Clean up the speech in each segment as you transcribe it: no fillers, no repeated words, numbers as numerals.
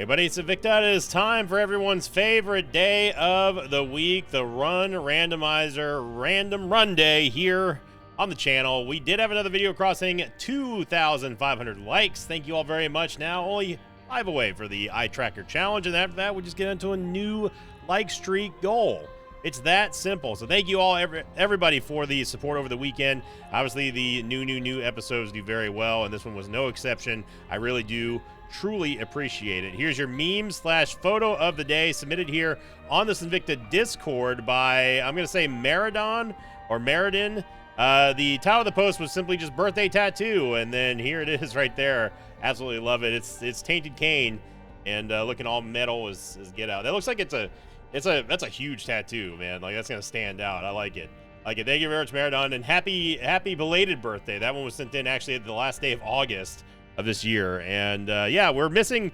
Hey buddy, it's Invicta. It is time for everyone's favorite day of the week, the Run Randomizer Random Run Day here on the channel. We did have another video crossing 2,500 likes. Thank you all very much. Now only 5 away for the Eye Tracker Challenge, and after that, we just get into a new like streak goal. It's that simple. So thank you all, everybody, for the support over the weekend. Obviously, the new episodes do very well, and this one was no exception. I really do truly appreciate it. Here's your meme slash photo of the day submitted here on the Invicta Discord by, I'm going to say Meridon or Meridin. The title of the post was simply just birthday tattoo, and then here it is right there. Absolutely love it. It's Tainted Cain, and looking all metal is get out. That looks like that's a huge tattoo, man. Like, that's gonna stand out. I like it. Thank you very much, Meridon, and happy belated birthday. That one was sent in actually at the last day of August of this year, and yeah, we're lacking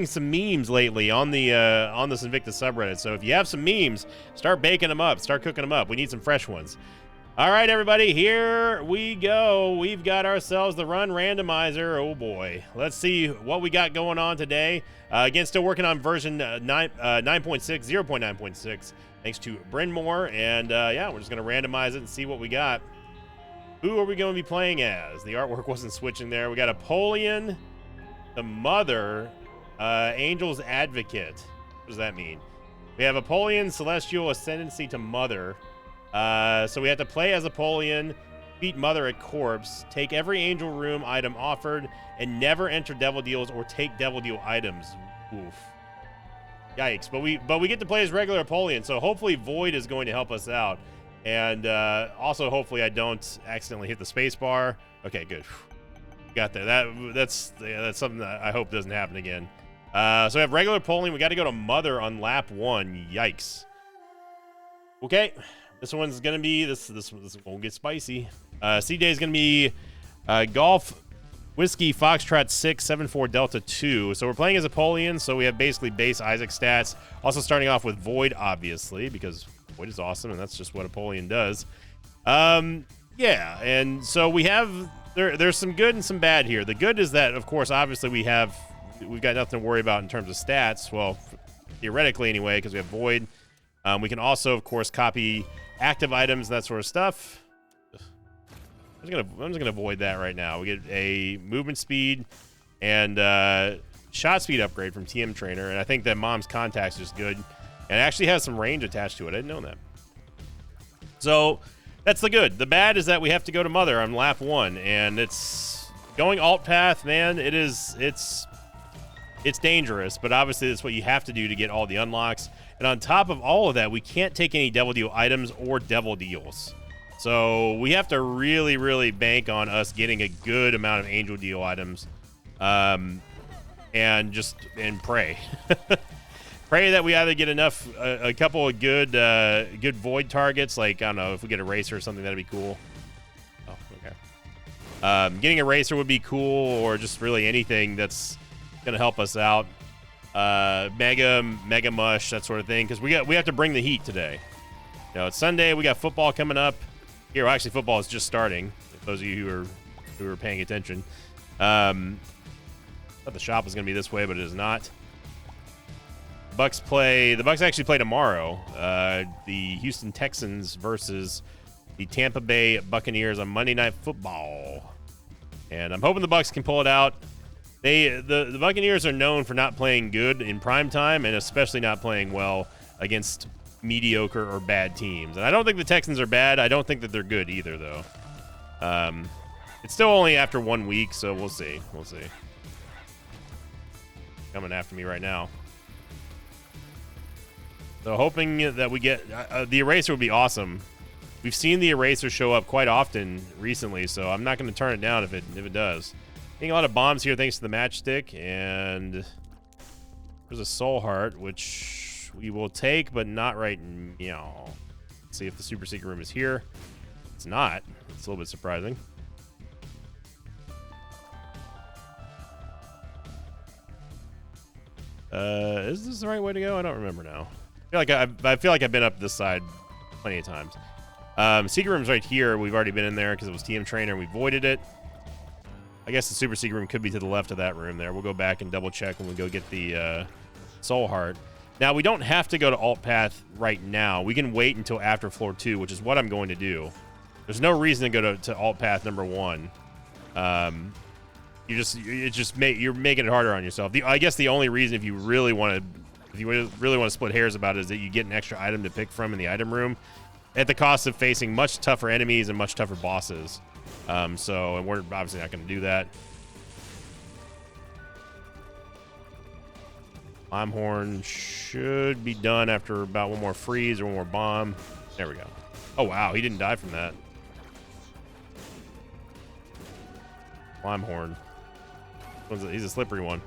some memes lately on this Invicta subreddit. So if you have some memes, start baking them up, start cooking them up. We need some fresh ones. All right, everybody, here we go. We've got ourselves the Run Randomizer. Oh boy, let's see what we got going on today. Again, still working on version 0.9.6, thanks to Bryn Moore, and yeah, we're just gonna randomize it and see what we got. Who are we going to be playing as? The artwork wasn't switching there. We got Apollyon, the Mother, Angel's Advocate. What does that mean? We have Apollyon, Celestial Ascendancy to Mother. So we have to play as Apollyon, beat Mother at Corpse, take every Angel Room item offered, and never enter Devil Deals or take Devil Deal items. Oof. Yikes. But we get to play as regular Apollyon, so hopefully Void is going to help us out. And also, hopefully, I don't accidentally hit the space bar. Okay, good. Got there. That's something that I hope doesn't happen again. So we have regular Apollyon. We got to go to Mother on lap 1. Yikes. Okay, this one's gonna be this won't get spicy. CJ is gonna be Golf Whiskey Foxtrot 674 Delta 2. So we're playing as Apollyon. So we have basically base Isaac stats. Also starting off with Void, obviously, because Void is awesome, and that's just what Apollyon does. Yeah, and so we have there's some good and some bad here. The good is that, of course, obviously we've got nothing to worry about in terms of stats. Well, theoretically anyway, because we have Void. We can also, of course, copy active items and that sort of stuff. I'm just gonna avoid that right now. We get a movement speed and shot speed upgrade from TM Trainer, and I think that Mom's Contact's just good. And it actually has some range attached to it. I didn't know that. So that's the good. The bad is that we have to go to Mother on lap 1, and it's going alt path, man. It's dangerous, but obviously that's what you have to do to get all the unlocks. And on top of all of that, we can't take any Devil Deal items or Devil Deals. So we have to really bank on us getting a good amount of Angel Deal items, and pray. Pray that we either get enough, a couple of good Void targets, like, I don't know, if we get a Racer or something, that'd be cool. Oh, okay. Getting a Racer would be cool, or just really anything that's gonna help us out. Mega Mush, that sort of thing, because we have to bring the heat today. You know, it's Sunday. We got football coming up. Here, well, actually, football is just starting. For those of you who are paying attention, I thought the shop was gonna be this way, but it is not. The Bucks actually play tomorrow. The Houston Texans versus the Tampa Bay Buccaneers on Monday Night Football, and I'm hoping the Bucks can pull it out. The Buccaneers are known for not playing good in prime time, and especially not playing well against mediocre or bad teams. And I don't think the Texans are bad. I don't think that they're good either, though. It's still only after 1 week, so we'll see. Coming after me right now. So hoping that we get the Eraser would be awesome. We've seen the Eraser show up quite often recently, so I'm not going to turn it down if it does. Getting a lot of bombs here thanks to the matchstick, and there's a Soul Heart, which we will take, but not right now. Let's see if the Super Secret Room is here. It's not. It's a little bit surprising. Is this the right way to go? I don't remember now. I feel like I've been up this side plenty of times. Secret Room's right here. We've already been in there because it was TM Trainer and we voided it. I guess the super secret room could be to the left of that room there. We'll go back and double check when we go get the soul heart. Now, we don't have to go to alt path right now. We can wait until after floor 2, which is what I'm going to do. There's no reason to go to alt path number 1. You're making it harder on yourself. I guess the only reason, if you really want to split hairs about it, is that you get an extra item to pick from in the item room, at the cost of facing much tougher enemies and much tougher bosses. And we're obviously not going to do that. Lime horn should be done after about one more freeze or one more bomb. There we go. Oh wow, he didn't die from that. Lime horn. He's a slippery one.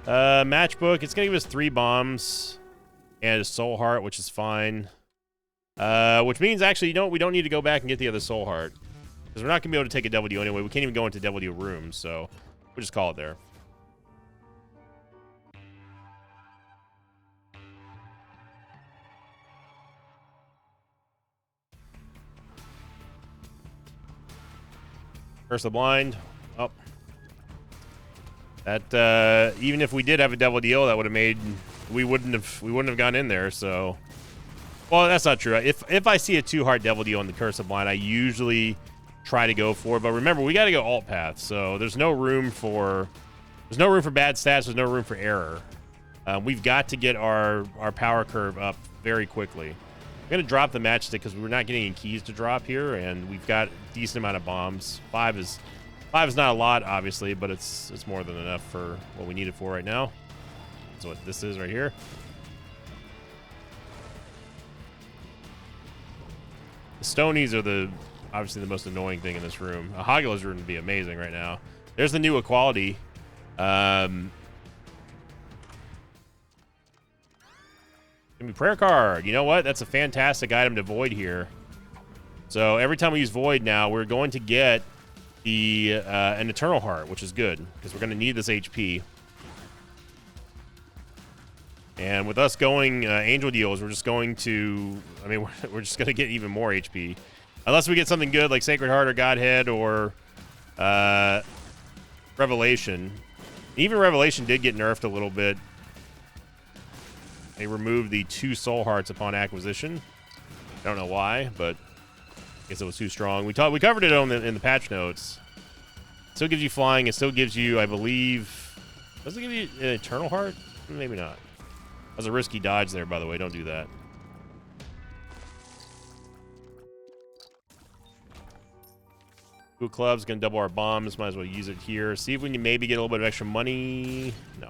Matchbook. It's gonna give us 3 bombs and a soul heart, which is fine. Which means actually, we don't need to go back and get the other soul heart, because we're not gonna be able to take a double deal anyway. We can't even go into double deal rooms, so we'll just call it there. Curse the Blind. Oh. That, even if we did have a double deal, that would have made... We wouldn't have gone in there, so... Well, that's not true. If I see a 2-heart double deal in the Curse of Blind, I usually try to go for it. But remember, we got to go alt path, so there's no room for... There's no room for bad stats. There's no room for error. We've got to get our power curve up very quickly. I'm going to drop the matchstick because we're not getting any keys to drop here, and we've got a decent amount of bombs. 5 is not a lot, obviously, but it's more than enough for what we need it for right now. That's what this is right here. The Stonies are obviously the most annoying thing in this room. A Hogula's room would be amazing right now. There's the new equality. Give me prayer card. You know what? That's a fantastic item to void here. So every time we use void now, we're going to get an eternal heart, which is good because we're going to need this HP. And with us going angel deals, we're just going to... I mean, we're just going to get even more HP. Unless we get something good like Sacred Heart or Godhead or Revelation. Even Revelation did get nerfed a little bit. They removed the 2 soul hearts upon acquisition. I don't know why, but I guess it was too strong. We covered it in the patch notes. It still gives you flying. It still gives you, I believe... Does it give you an eternal heart? Maybe not. That was a risky dodge there, by the way. Don't do that. Cool Club's going to double our bombs. Might as well use it here. See if we can maybe get a little bit of extra money. No.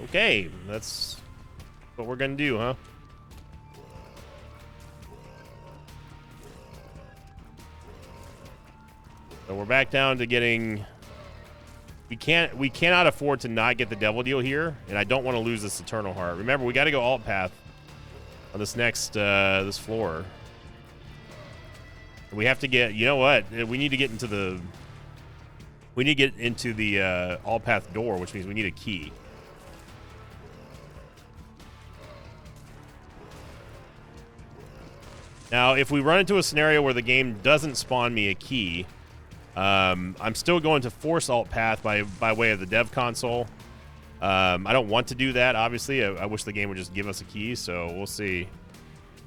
Okay, that's what we're gonna do, huh? So we're back down to getting... We cannot afford to not get the devil deal here, and I don't want to lose this eternal heart. Remember, we got to go alt path on this next this floor. And we have to get... You know what? We need to get into the... We need to get into the alt path door, which means we need a key. Now, if we run into a scenario where the game doesn't spawn me a key, I'm still going to force alt path by way of the dev console. I don't want to do that, obviously. I wish the game would just give us a key, so we'll see.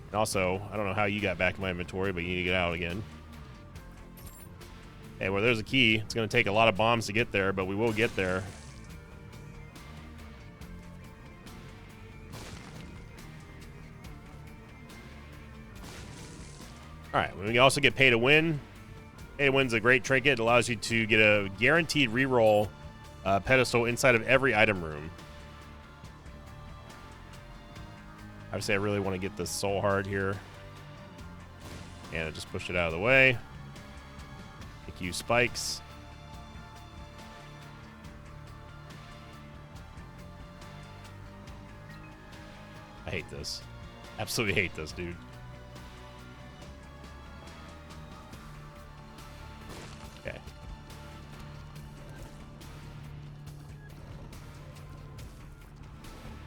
And also, I don't know how you got back in my inventory, but you need to get out again. Hey, well, there's a key. It's going to take a lot of bombs to get there, but we will get there. All right, we can also get pay to win. Pay to win's a great trinket. It allows you to get a guaranteed reroll pedestal inside of every item room. Obviously, I really want to get this soul heart here. And I just pushed it out of the way. Thank you, spikes. I hate this. Absolutely hate this, dude. Okay.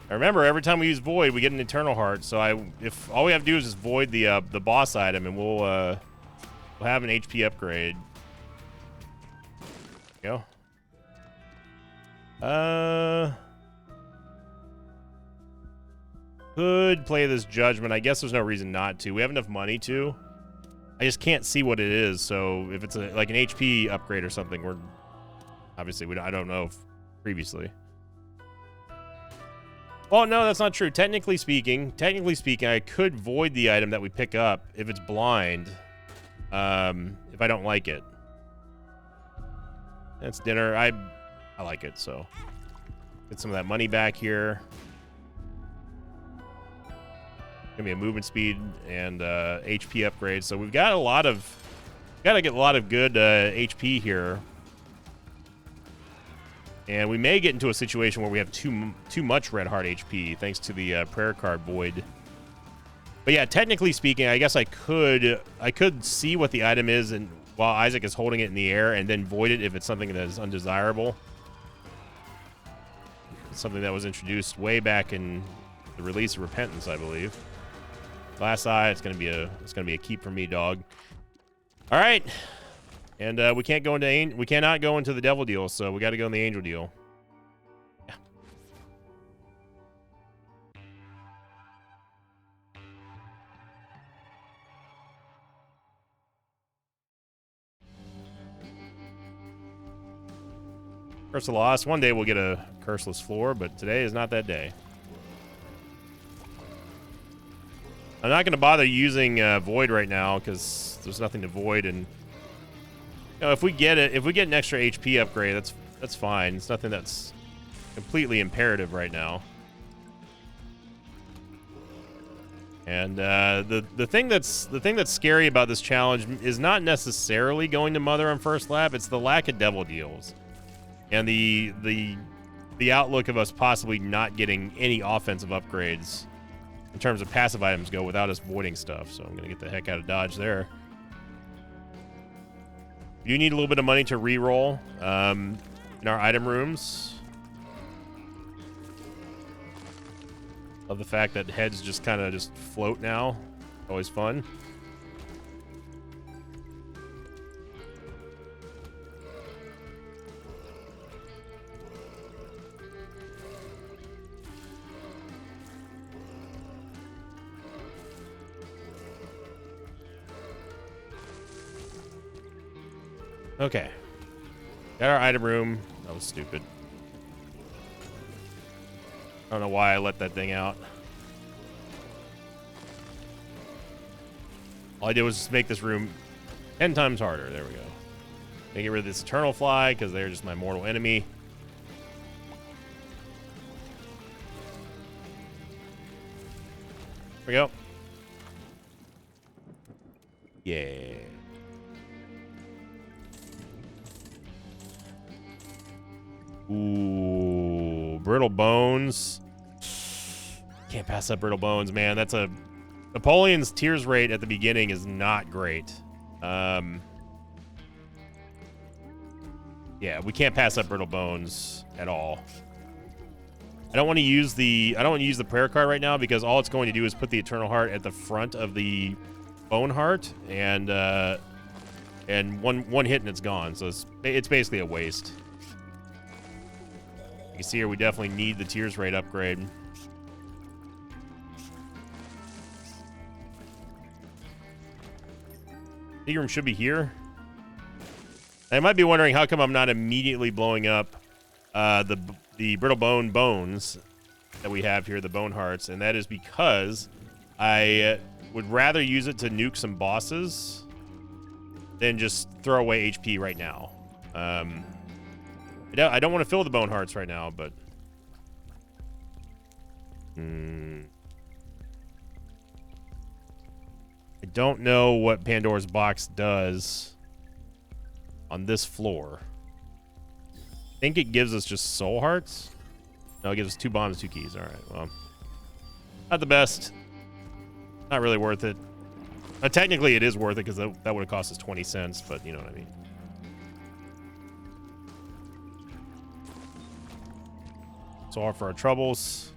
I remember every time we use Void, we get an Eternal Heart. So if all we have to do is just void the boss item, and we'll have an HP upgrade. There you go. Could play this Judgment. I guess there's no reason not to. We have enough money to. I just can't see what it is. So if it's like an HP upgrade or something, we're obviously I don't know if previously. Well, no, that's not true. Technically speaking, I could void the item that we pick up if it's blind. If I don't like it. That's dinner. I like it, so get some of that money back here. Gonna be a movement speed and HP upgrade. So we've got gotta get a lot of good HP here. And we may get into a situation where we have too much red heart HP thanks to the prayer card void. But yeah, technically speaking, I guess I could see what the item is, and while Isaac is holding it in the air, and then void it if it's something that is undesirable. It's something that was introduced way back in the release of Repentance, I believe. Glass Eye, it's gonna be a keep for me, dog. All right, and we cannot go into the Devil deal, so we got to go in the Angel deal. Yeah. Curse of Loss. One day we'll get a curseless floor, but today is not that day. I'm not going to bother using Void right now because there's nothing to void, and if we get an extra HP upgrade, that's fine. It's nothing that's completely imperative right now. And the thing that's scary about this challenge is not necessarily going to Mother on first lap. It's the lack of Devil deals, and the outlook of us possibly not getting any offensive upgrades in terms of passive items go without us voiding stuff. So I'm gonna get the heck out of Dodge there. You need a little bit of money to re-roll in our item rooms. Love the fact that heads just kind of just float now. Always fun. Okay. Got our item room. That was stupid. I don't know why I let that thing out. All I did was just make this room 10 times harder. There we go. Get rid of this Eternal Fly because they're just my mortal enemy. There we go. Yeah. Ooh, Brittle Bones. Can't pass up Brittle Bones, man. That's a... Napoleon's tears rate at the beginning is not great. Yeah, we can't pass up Brittle Bones at all. I don't want to use the prayer card right now because all it's going to do is put the Eternal Heart at the front of the Bone Heart, and one hit and it's gone. So it's basically a waste. You can see here we definitely need the tears rate upgrade. The room should be here. I might be wondering how come I'm not immediately blowing up the Brittle Bone bones that we have here, the Bone Hearts, and that is because I would rather use it to nuke some bosses than just throw away HP right now. I don't want to fill the Bone Hearts right now, but... I don't know what Pandora's Box does on this floor. I think it gives us just Soul Hearts. No, it gives us 2 bombs, 2 keys. All right, well, not the best. Not really worth it. Technically, it is worth it because that would have cost us 20 cents, but you know what I mean. Sorry for our troubles.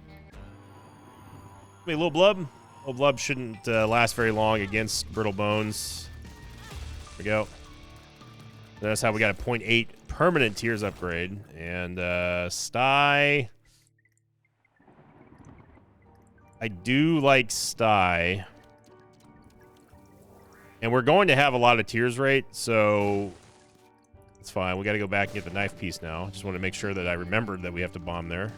Wait, Little Blub? Little Blub shouldn't last very long against Brittle Bones. There we go. That's how we got a 0.8 permanent Tears upgrade. And Sty. I do like Sty. And we're going to have a lot of Tears rate, so it's fine. We got to go back and get the knife piece now. Just want to make sure that I remembered that we have to bomb there.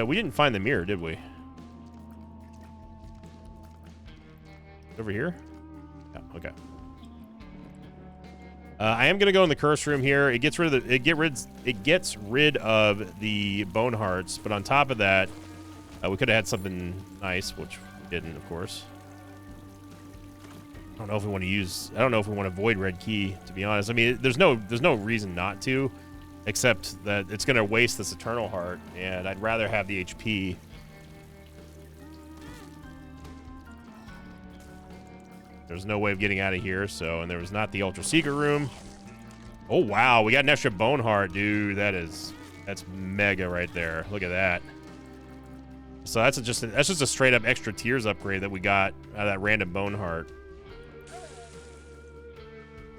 We didn't find the mirror, did we? Over here? Yeah, okay. I am gonna go in the curse room here. It gets rid of the it gets rid of the bone hearts, but on top of that, we could have had something nice, which we didn't, of course. I don't know if we want to use. I don't know if we want to void red key, to be honest. I mean, there's no reason not to, except that it's gonna waste this eternal heart, and I'd rather have the HP. There's no way of getting out of here, so, and there was not the ultra secret room. Oh wow, we got an extra bone heart, dude. That's mega right there. Look at that. So that's just a straight up extra Tears upgrade that we got out of that random bone heart.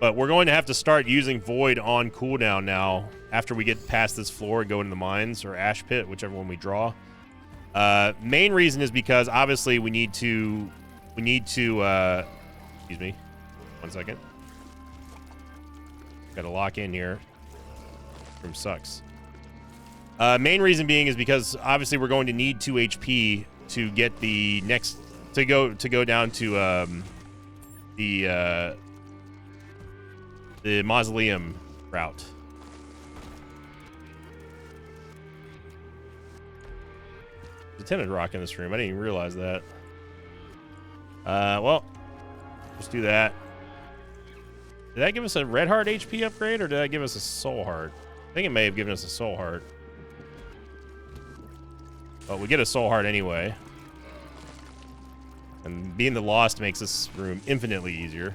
But we're going to have to start using Void on cooldown now after we get past this floor and go into the mines or Ash Pit, whichever one we draw. Main reason is because obviously we need to excuse me. 1 second. Gotta lock in here. Room sucks. Main reason being is because obviously we're going to need 2 HP to get the next to go down to the mausoleum route. There's a tinted rock in this room. I didn't even realize that. Well, let's do that. Did that give us a red heart HP upgrade, or did that give us a soul heart? I think it may have given us a soul heart. But we get a soul heart anyway. And being the lost makes this room infinitely easier.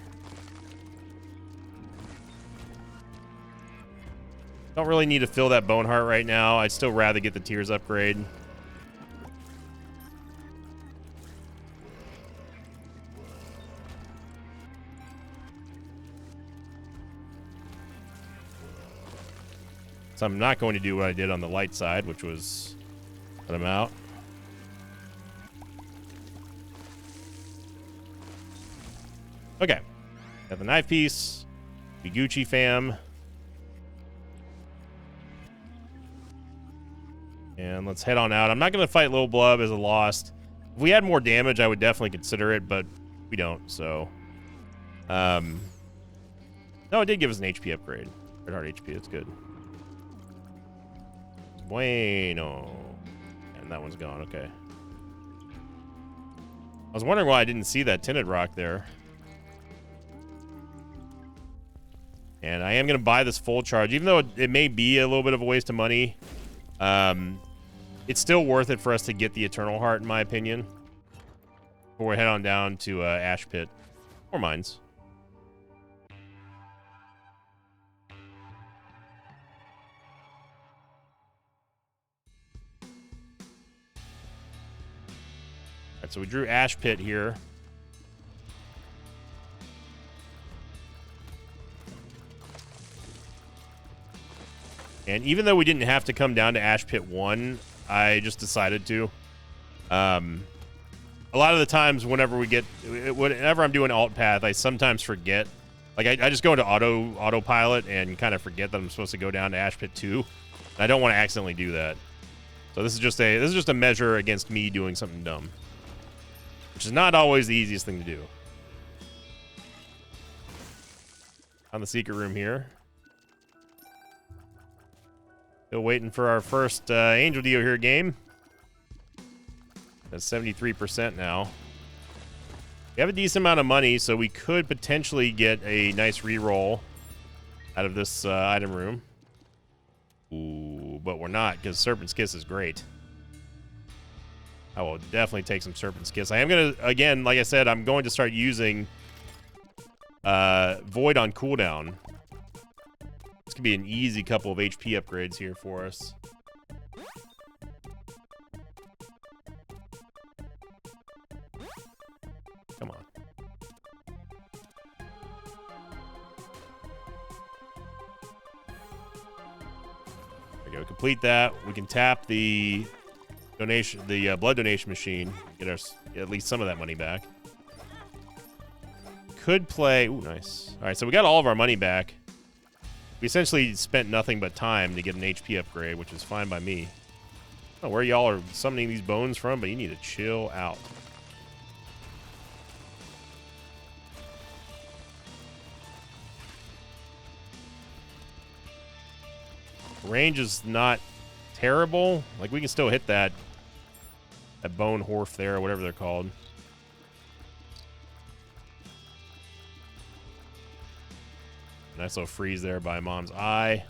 Don't really need to fill that bone heart right now. I'd still rather get the Tears upgrade. So I'm not going to do what I did on the light side, which was let him out. Okay. Got the knife piece. Be Gucci fam. And let's head on out. I'm not going to fight Lil Blub as a lost. If we had more damage, I would definitely consider it, but we don't, so. No, it did give us an HP upgrade. Red heart HP, that's good. Bueno. And that one's gone, okay. I was wondering why I didn't see that tinted rock there. And I am going to buy this full charge, even though it may be a little bit of a waste of money. It's still worth it for us to get the Eternal Heart, in my opinion. Before we head on down to Ash Pit. Or Mines. Alright, so we drew Ash Pit here. And even though we didn't have to come down to Ash Pit 1, I just decided to. A lot of the times whenever I'm doing alt path, I sometimes forget. Like I just go into autopilot and kind of forget that I'm supposed to go down to Ash Pit 2. And I don't want to accidentally do that. So this is just a measure against me doing something dumb. Which is not always the easiest thing to do. On the secret room here. Still waiting for our first Angel Deal here game. That's 73% now. We have a decent amount of money, so we could potentially get a nice reroll out of this item room. Ooh, but we're not, because Serpent's Kiss is great. I will definitely take some Serpent's Kiss. I am going to, again, like I said, I'm going to start using Void on cooldown. could be an easy couple of HP upgrades here for us. Come on. There we go. Complete that. We can tap the donation, the blood donation machine. Get at least some of that money back. Could play. Ooh, nice. All right, so we got all of our money back. We essentially spent nothing but time to get an HP upgrade, which is fine by me. I don't know where y'all are summoning these bones from, but you need to chill out. Range is not terrible. Like, we can still hit that bone horf there, or whatever they're called. Nice little freeze there by Mom's Eye.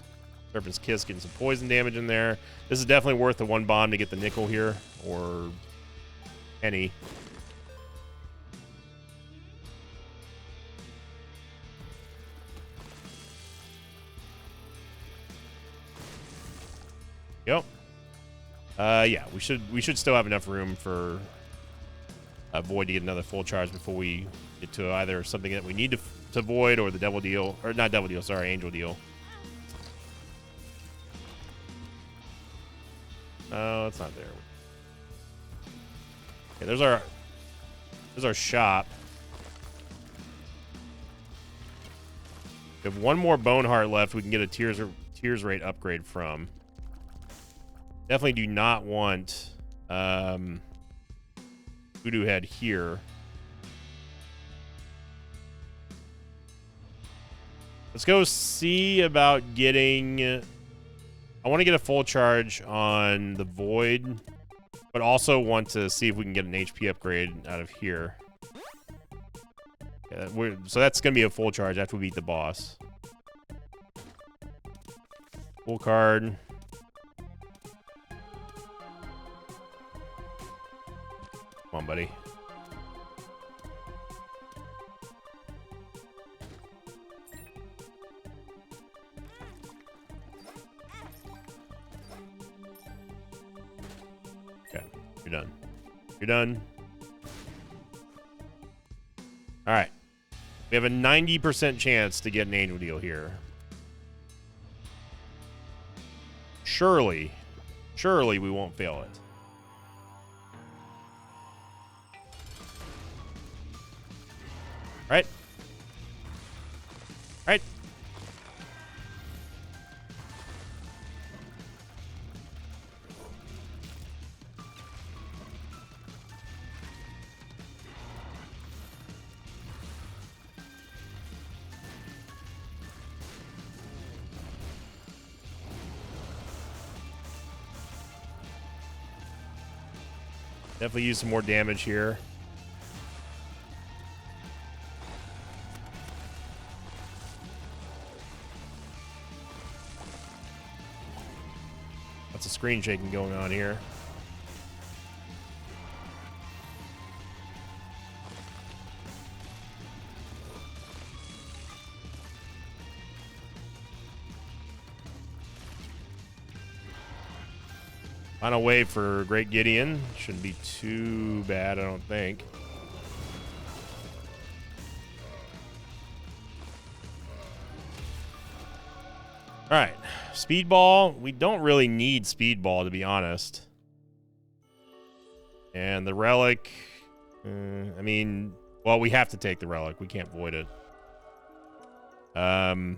Serpent's Kiss getting some poison damage in there. This is definitely worth the 1 bomb to get the nickel here, or penny. Yep. Yeah, we should still have enough room for Void to get another full charge before we get to either something that we need to Void or the Devil Deal, or not Devil Deal, sorry, Angel Deal. Oh, it's not there. Okay, there's our shop. We have 1 more Bone Heart left. We can get a Tears Rate upgrade from. Definitely do not want Voodoo Head here. Let's go see about getting... I want to get a full charge on the Void, but also want to see if we can get an HP upgrade out of here. Yeah, so that's going to be a full charge after we beat the boss. Full card. Come on, buddy. Okay, you're done. You're done. All right. We have a 90% chance to get an Angel Deal here. Surely we won't fail it. Right? Right? Definitely use some more damage here. Lots of screen shaking going on here. Final wave for Great Gideon. Shouldn't be too bad, I don't think. All right, Speedball. We don't really need Speedball, to be honest. And the Relic, I mean, well, we have to take the Relic. We can't void it. We're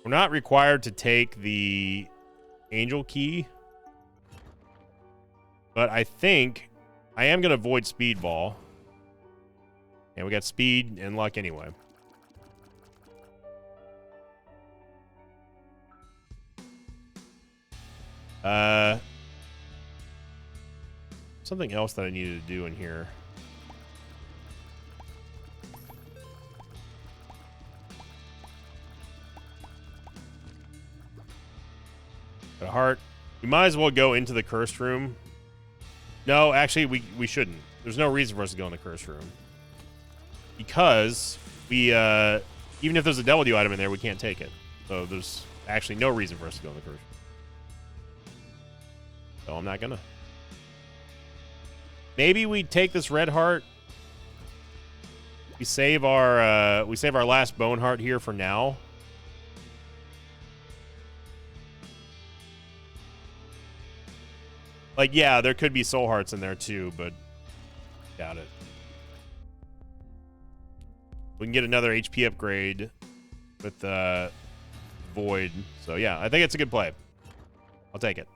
not required to take the Angel Key, but I think I am going to void Speedball. And we got speed and luck anyway. Something else that I needed to do in here. Got a heart. We might as well go into the cursed room. No, actually, we shouldn't. There's no reason for us to go in the cursed room. Because we, even if there's a Devil Deal item in there, we can't take it. So there's actually no reason for us to go on the cruise. So I'm not gonna. Maybe we take this red heart. We save our last bone heart here for now. Like, yeah, there could be soul hearts in there too, but doubt it. We can get another HP upgrade with Void. So yeah, I think it's a good play. I'll take it.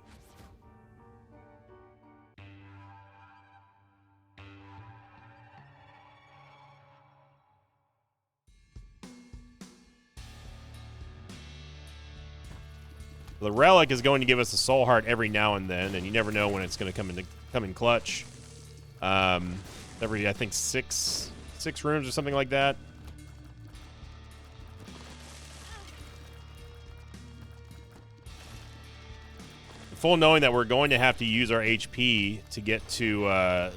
The relic is going to give us a soul heart every now and then, and you never know when it's going to come in clutch. Every, I think, six rooms or something like that. Full knowing that we're going to have to use our HP to get to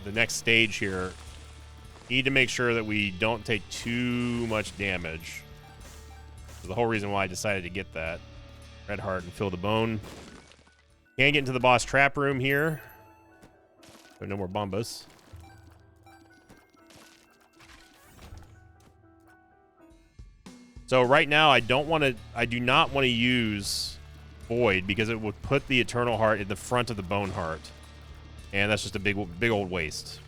the next stage here. Need to make sure that we don't take too much damage. That's the whole reason why I decided to get that. Red heart and fill the bone. Can't get into the boss trap room here. So no more bombas. So right now I do not want to use Void because it would put the Eternal Heart in the front of the Bone Heart. And that's just a big old waste.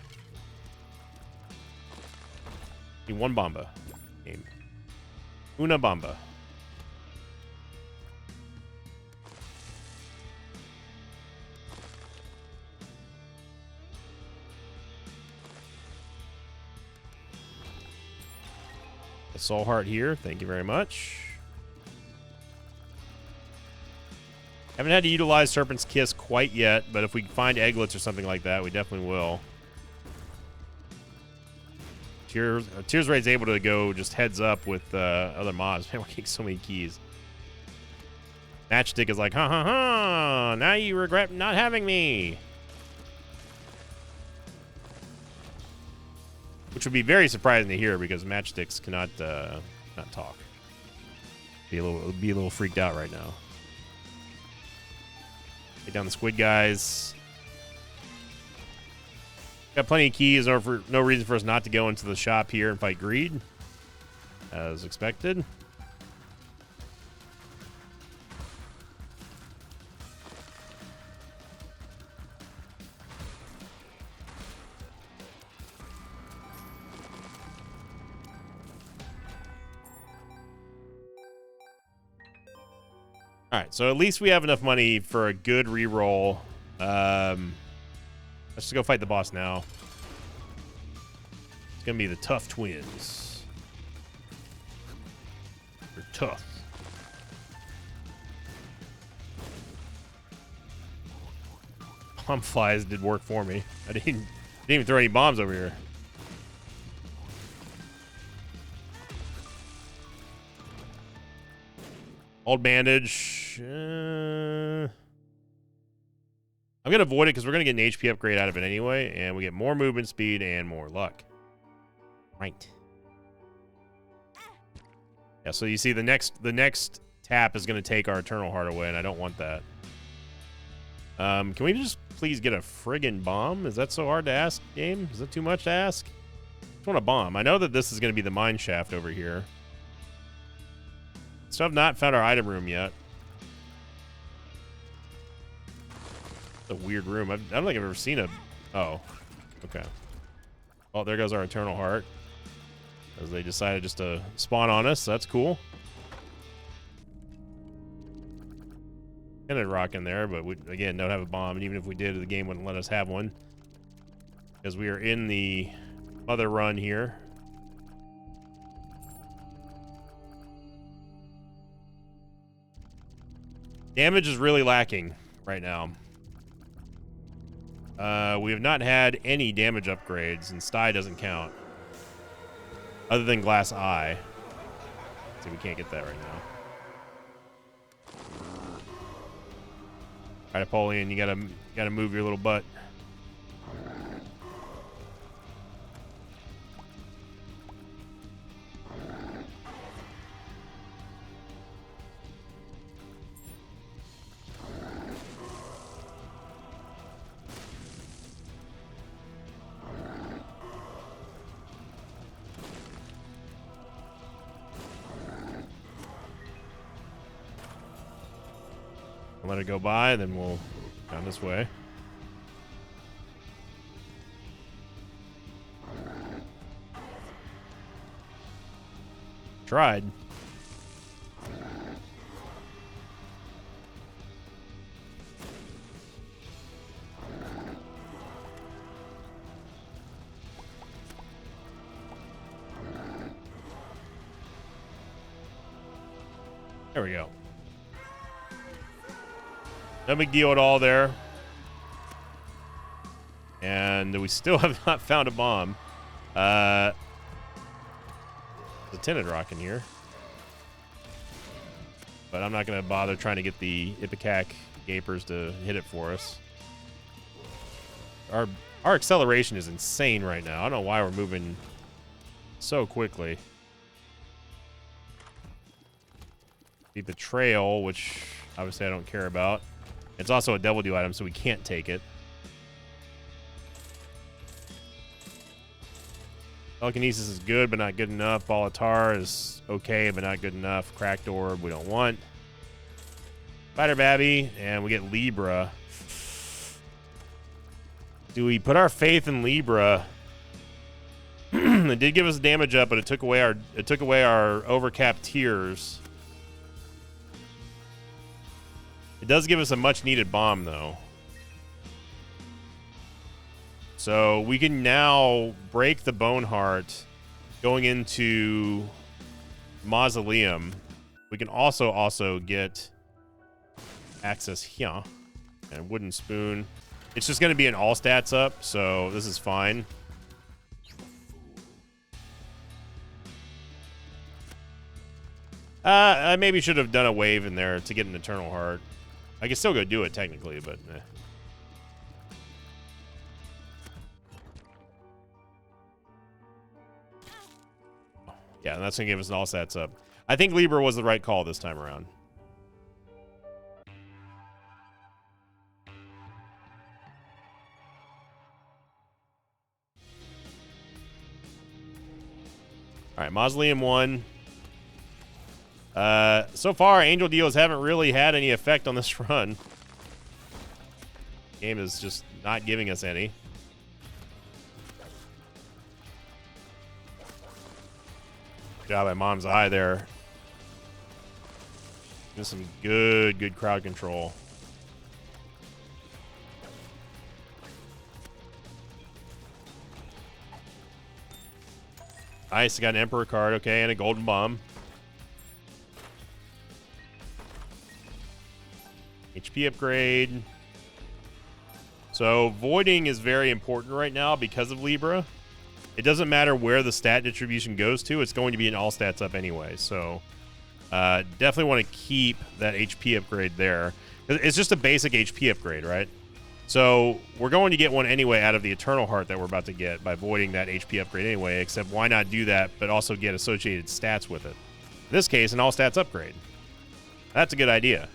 Need one bomba. Game. Una bomba. A soul heart here. Thank you very much. Haven't had to utilize Serpent's Kiss quite yet, but if we find egglets or something like that, we definitely will. Tears Raid's able to go just heads up with other mobs. Man, we're getting so many keys. Matchstick is like, ha ha ha! Now you regret not having me. Which would be very surprising to hear because Matchsticks cannot not talk. Be a little freaked out right now. Take down the squid guys. Got plenty of keys, or no reason for us not to go into the shop here and fight Greed, as expected. All right, so at least we have enough money for a good reroll. Let's just go fight the boss now. It's gonna be the Tough Twins. They're tough. Bomb flies did work for me. I didn't even throw any bombs over here. Old bandage. I'm going to avoid it because we're going to get an HP upgrade out of it anyway. And we get more movement speed and more luck. Right. Yeah, so you see the next tap is going to take our Eternal Heart away. And I don't want that. Can we just please get a friggin' bomb? Is that so hard to ask, game? Is that too much to ask? I just want a bomb. I know that this is going to be the mine shaft over here. Still have not found our item room yet. It's a weird room. I don't think I've ever seen a... Oh. Okay. Oh, there goes our Eternal Heart. As they decided just to spawn on us. That's cool. Kind of rock in there, but we, again, don't have a bomb. And even if we did, the game wouldn't let us have one. Because we are in the mother run here. Damage is really lacking right now. We have not had any damage upgrades, and Sty doesn't count. Other than Glass Eye. See, we can't get that right now. Alright, Napoleon, you gotta move your little butt. I'll let it go by, then we'll down this way. Tried. There we go. No big deal at all there. And we still have not found a bomb. There's a tinted rock in here. But I'm not going to bother trying to get the Ipecac Gapers to hit it for us. Our acceleration is insane right now. I don't know why we're moving so quickly. The Betrayal, which obviously I don't care about. It's also a Devil Dew item, so we can't take it. Telekinesis is good, but not good enough. Bolitar is okay, but not good enough. Cracked Orb, we don't want. Spider Babby, and we get Libra. Do we put our faith in Libra? It did give us damage up, but it took away our overcapped tiers. It does give us a much needed bomb, though. So we can now break the Boneheart going into Mausoleum. We can also get access here. And Wooden Spoon. It's just going to be an all stats up, so this is fine. I maybe should have done a wave in there to get an Eternal Heart. I can still go do it technically, but eh. Yeah, and that's going to give us an all stats up. I think Libra was the right call this time around. All right, Mausoleum 1. So far, Angel Deals haven't really had any effect on this run. Game is just not giving us any. Good job by Mom's Eye there. Just some good crowd control. Nice, got an Emperor card, okay, and a Golden Bomb. HP upgrade. So voiding is very important right now because of Libra. It doesn't matter where the stat distribution goes to, it's going to be an all stats up anyway. So definitely want to keep that HP upgrade there. It's just a basic HP upgrade, right? So we're going to get one anyway out of the Eternal Heart that we're about to get by voiding that HP upgrade anyway, except why not do that but also get associated stats with it? In this case, an all stats upgrade. That's a good idea.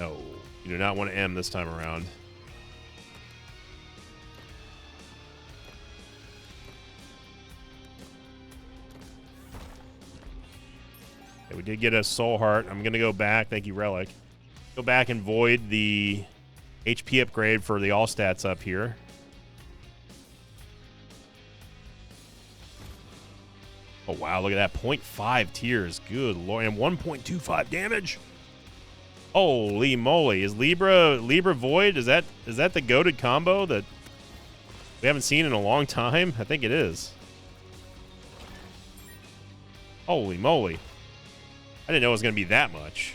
No, you do not want to M this time around. Okay, we did get a Soul Heart. I'm going to go back. Thank you, Relic. Go back and void the HP upgrade for the all stats up here. Oh, wow. Look at that. 0.5 tiers. Good Lord. And 1.25 damage. Holy moly. Is Libra Void? Is that the goated combo that we haven't seen in a long time? I think it is. Holy moly. I didn't know it was going to be that much.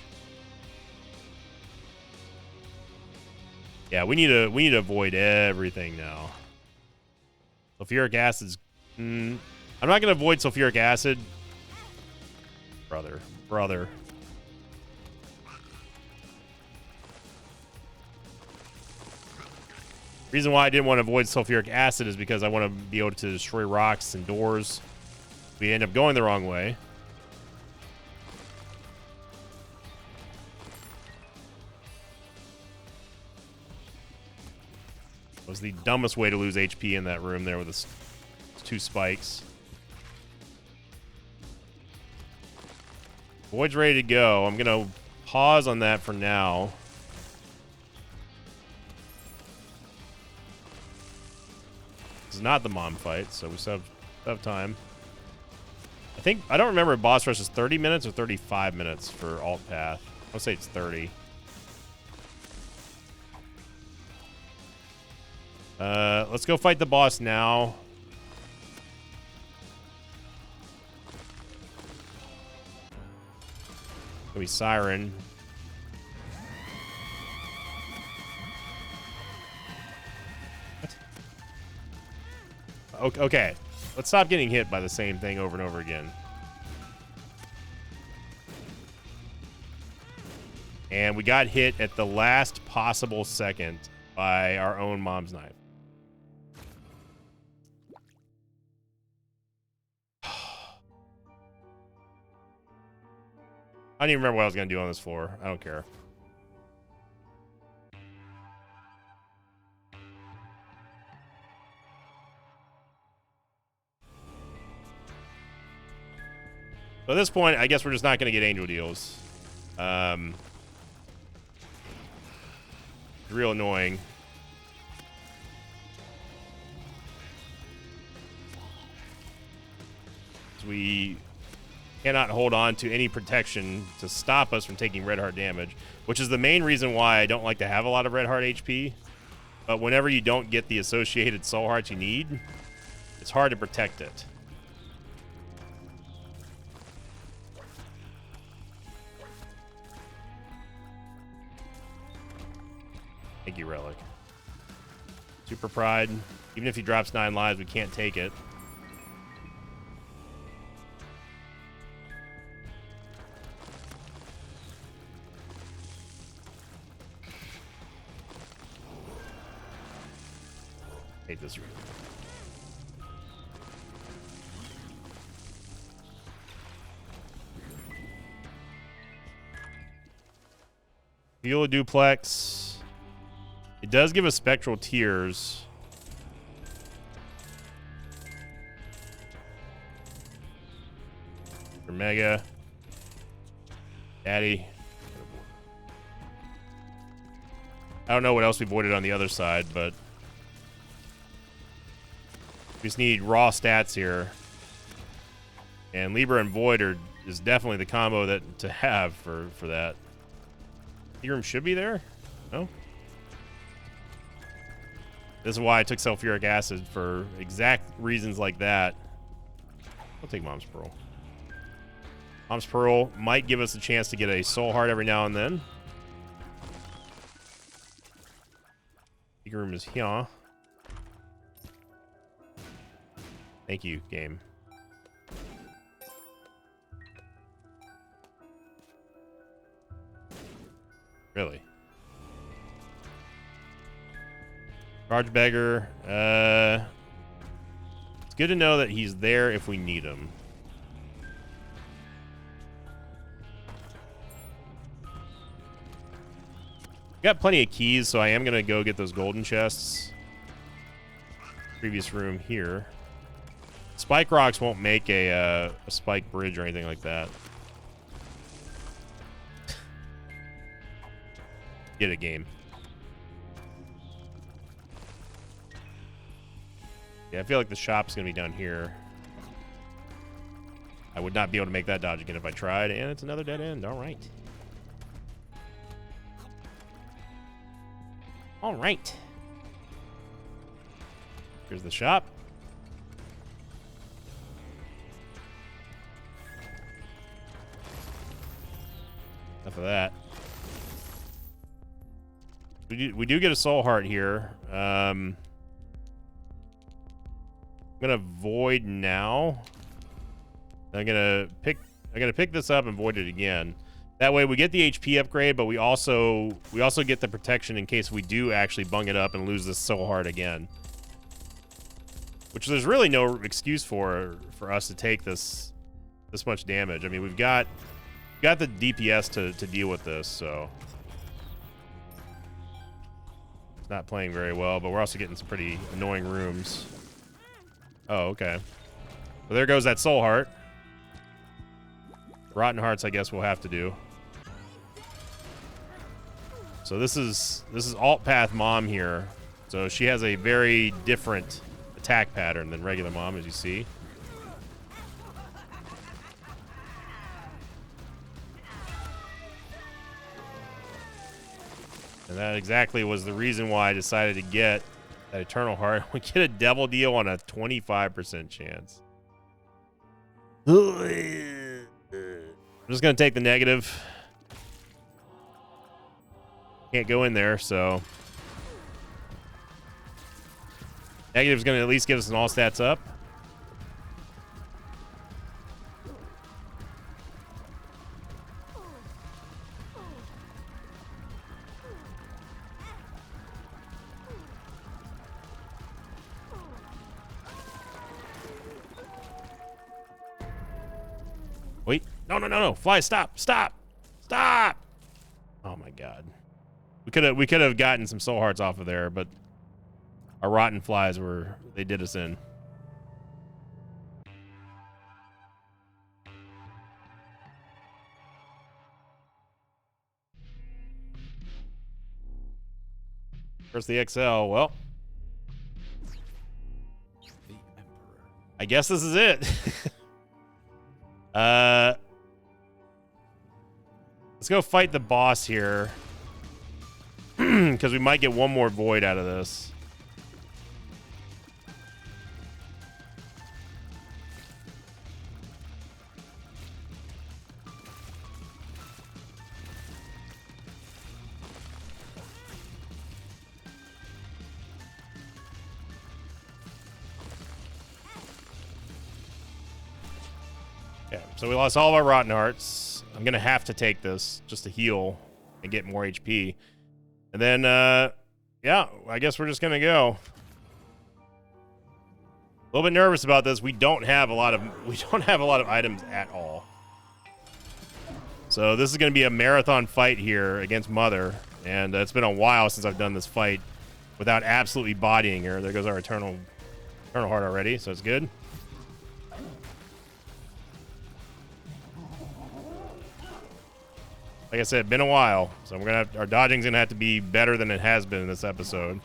Yeah, we need to avoid everything now. Sulfuric acid's... I'm not going to avoid sulfuric acid. Brother. Reason why I didn't want to avoid sulfuric acid is because I want to be able to destroy rocks and doors. We end up going the wrong way. It was the dumbest way to lose HP in that room there with the two spikes. Void's ready to go. I'm going to pause on that for now. This is not the mom fight, so we still have time. I don't remember if boss rush is 30 minutes or 35 minutes for alt path. I'll say it's 30. Let's go fight the boss now. Gonna be Siren. What? Okay. Let's stop getting hit by the same thing over and over again. And we got hit at the last possible second by our own mom's knife. I don't even remember what I was going to do on this floor. I don't care. So at this point, I guess we're just not going to get angel deals. Real annoying. We cannot hold on to any protection to stop us from taking red heart damage, which is the main reason why I don't like to have a lot of red heart HP. But whenever you don't get the associated soul hearts you need, it's hard to protect it. Thank you, Relic. Super Pride. Even if he drops 9 lives, we can't take it. Hate this room. Heal a duplex. It does give us spectral tears. For Mega. Daddy. I don't know what else we voided on the other side, but we just need raw stats here. And Libra and Void is definitely the combo that to have for that. Theorem should be there? No? This is why I took sulfuric acid, for exact reasons like that. I'll take Mom's Pearl. Mom's Pearl might give us a chance to get a soul heart every now and then. Big room is here. Thank you, game. Really? Charge Beggar. It's good to know that he's there if we need him. Got plenty of keys, so I am going to go get those golden chests. Previous room here. Spike rocks won't make a spike bridge or anything like that. Get a game. Yeah, I feel like the shop's gonna be down here. I would not be able to make that dodge again if I tried, and it's another dead end. All right. All right. Here's the shop. Enough of that. We do get a soul heart here. I'm gonna void now. I'm gonna pick this up and void it again. That way we get the HP upgrade, but we also get the protection in case we do actually bung it up and lose this soul heart again. Which there's really no excuse for us to take this much damage. I mean, we've got the DPS to deal with this, so it's not playing very well, but we're also getting some pretty annoying rooms. Oh, okay. Well, there goes that soul heart. Rotten hearts, I guess we'll have to do. So this is alt path mom here. So she has a very different attack pattern than regular mom, as you see. And that exactly was the reason why I decided to get that Eternal Heart. We get a double deal on a 25% chance. I'm just going to take the negative. Can't go in there, so. Negative's going to at least give us an all stats up. Wait, no, fly, stop. Oh my god. We could have gotten some soul hearts off of there, but our rotten flies they did us in. First the XL, well. I guess this is it. Let's go fight the boss here. Because we might get one more void out of this. Okay, so we lost all of our rotten hearts. I'm gonna have to take this just to heal and get more HP. And then, yeah, I guess we're just gonna go. A little bit nervous about this. We don't have a lot of items at all. So this is gonna be a marathon fight here against Mother, and it's been a while since I've done this fight without absolutely bodying her. There goes our Eternal Heart already, so it's good. Like I said, been a while, so our dodging's gonna have to be better than it has been in this episode.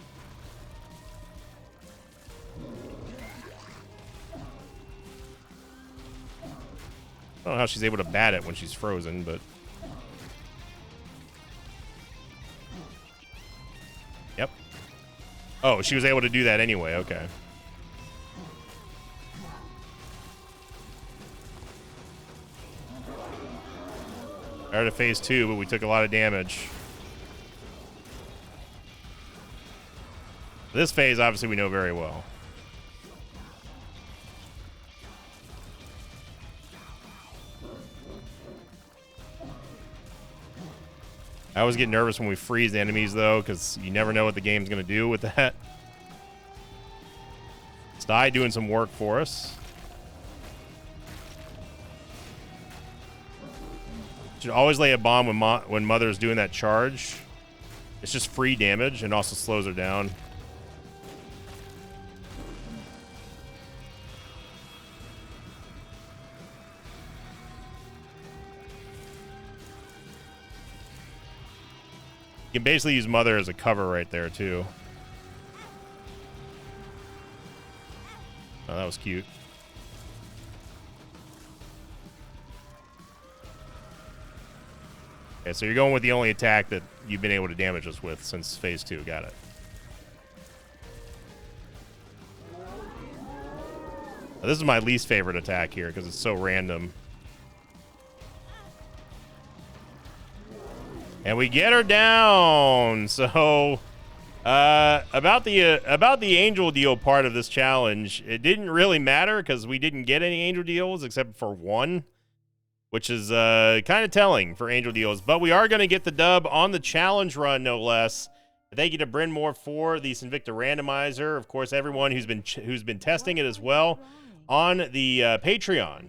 I don't know how she's able to bat it when she's frozen, but yep. Oh, she was able to do that anyway. Okay. Out of phase 2, but we took a lot of damage. This phase, obviously, we know very well. I always get nervous when we freeze the enemies, though, because you never know what the game's going to do with that. Sty doing some work for us. Should always lay a bomb when Mother's doing that charge. It's just free damage and also slows her down. You can basically use Mother as a cover right there, too. Oh, that was cute. Okay, so you're going with the only attack that you've been able to damage us with since phase 2. Got it. Now, this is my least favorite attack here because it's so random. And we get her down. So about the angel deal part of this challenge, it didn't really matter because we didn't get any angel deals except for one, which is kind of telling for angel deals. But we are going to get the dub on the challenge run, no less. Thank you to Bryn Mawr for the Sinvicta randomizer. Of course, everyone who's been testing it as well on the Patreon.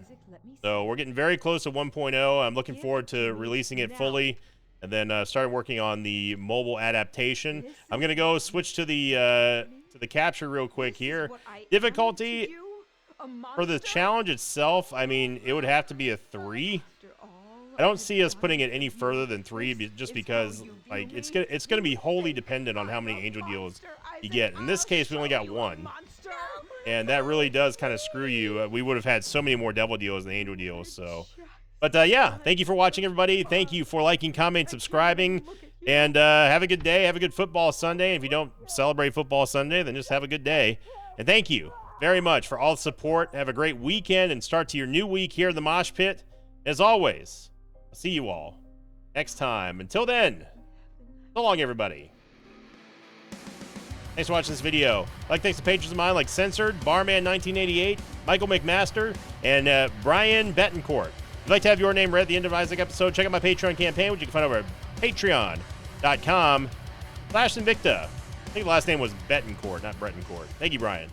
So we're getting very close to 1.0. I'm looking forward to releasing it fully and then start working on the mobile adaptation. I'm going to go switch to the capture real quick here. Difficulty for the challenge itself, I mean, it would have to be a 3. I don't see us putting it any further than 3, just because like it's gonna be wholly dependent on how many angel deals you get. In this case, we only got 1, and that really does kind of screw you. We would have had so many more devil deals than angel deals. So, but yeah, thank you for watching, everybody. Thank you for liking, commenting, subscribing, and have a good day. Have a good football Sunday. If you don't celebrate football Sunday, then just have a good day. And thank you very much for all the support. Have a great weekend and start to your new week here in the Mosh Pit. As always, I'll see you all next time. Until then, so long, everybody. Thanks for watching this video. Thanks to patrons of mine like Censored, Barman1988, Michael McMaster, and Brian Betancourt. If you'd like to have your name read at the end of Isaac episode, check out my Patreon campaign, which you can find over at patreon.com/Invicta. I think the last name was Betancourt, not Bretoncourt. Thank you, Brian.